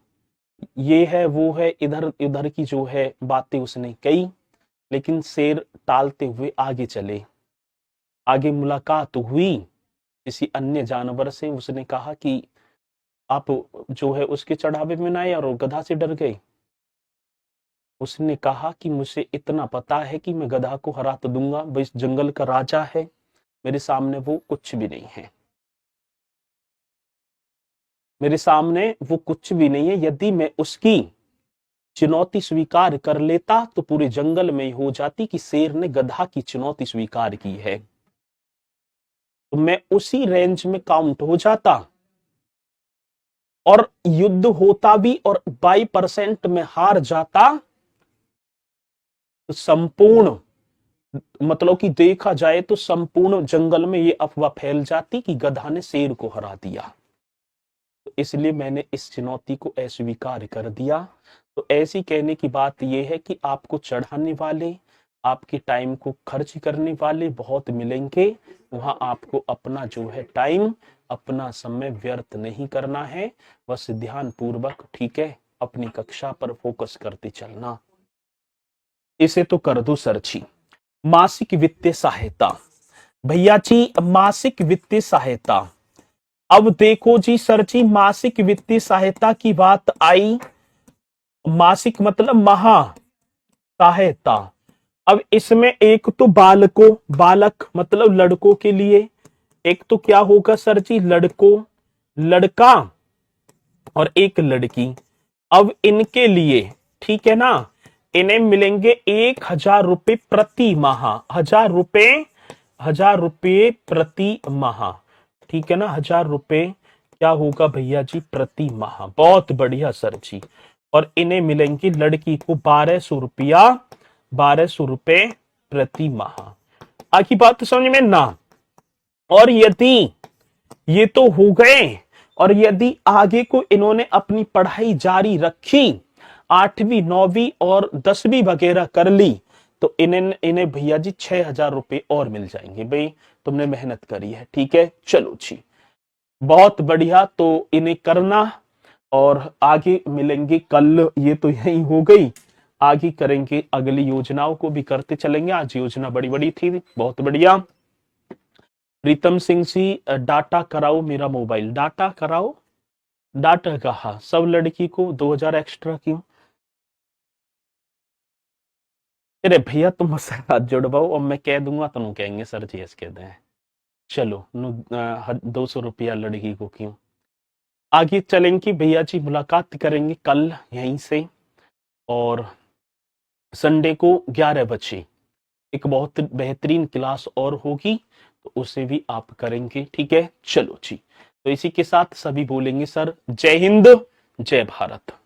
ये है वो है, इधर उधर की जो है बातें उसने कही। लेकिन शेर टालते हुए आगे चले। आगे मुलाकात हुई किसी अन्य जानवर से, उसने कहा कि आप जो है उसके चढ़ावे में ना आए, और गधा से डर गए। उसने कहा कि मुझे इतना पता है कि मैं गधा को हरा तो दूंगा, वो इस जंगल का राजा है, मेरे सामने वो कुछ भी नहीं है, मेरे सामने वो कुछ भी नहीं है। यदि मैं उसकी चुनौती स्वीकार कर लेता तो पूरे जंगल में हो जाती कि शेर ने गधा की चुनौती स्वीकार की है, तो मैं उसी रेंज में काउंट हो जाता। और युद्ध होता भी और 22% में हार जाता, तो संपूर्ण, मतलब कि देखा जाए तो संपूर्ण जंगल में ये अफवाह फैल जाती कि गधा ने शेर को हरा दिया। तो इसलिए मैंने इस चुनौती को अस्वीकार कर दिया। तो ऐसी कहने की बात यह है कि आपको चढ़ाने वाले, आपके टाइम को खर्च करने वाले बहुत मिलेंगे। वहां आपको अपना जो है टाइम, अपना समय व्यर्थ नहीं करना है। बस ध्यान पूर्वक, ठीक है, अपनी कक्षा पर फोकस करते चलना। इसे तो कर दो सर्ची। मासिक वित्तीय सहायता, भैया जी मासिक वित्तीय सहायता। अब देखो जी सर जी, मासिक वित्तीय सहायता की बात आई। मासिक मतलब महा सहायता। अब इसमें एक तो बालकों, बालक मतलब लड़कों के लिए, एक तो क्या होगा सर जी, लड़कों, लड़का और एक लड़की। अब इनके लिए, ठीक है ना, इन्हें मिलेंगे 1,000 रुपए प्रति माह। 1,000 रुपए, 1,000 रुपए प्रति माह, ठीक है ना। 1,000 रुपए क्या होगा भैया जी प्रति माह। बहुत बढ़िया सर जी। और इन्हें मिलेंगी लड़की को 1,200 रुपया, 1,200 रुपए प्रति माह। आखिर बात समझ में ना। और यदि ये तो हो गए, और यदि आगे को इन्होंने अपनी पढ़ाई जारी रखी, 8वीं 9वीं और 10वीं वगैरह कर ली, तो इन्हें भैया जी 6,000 रुपए और मिल जाएंगे। भाई तुमने मेहनत करी है, ठीक है, चलो जी, बहुत बढ़िया। तो इन्हें करना, और आगे मिलेंगे कल। ये तो यही हो गई, आगे करेंगे, अगली योजनाओं को भी करते चलेंगे। आज योजना बड़ी बड़ी थी, बहुत बढ़िया। प्रीतम सिंह जी, डाटा कराओ मेरा मोबाइल। डाटा कराओ, डाटा कहा सब लड़की को 2,000 एक्स्ट्रा क्यों? अरे भैया तुम मुझसे हाथ जुड़वाओ और मैं कह दूंगा, तो कहेंगे सर जी ऐसे कहते हैं। चलो 200 रुपया लड़की को क्यों। आगे चलेंगे भैया जी, मुलाकात करेंगे कल यहीं से। और संडे को 11 बजे एक बहुत बेहतरीन क्लास और होगी, तो उसे भी आप करेंगे, ठीक है। चलो जी, तो इसी के साथ सभी बोलेंगे सर जय हिंद, जय भारत।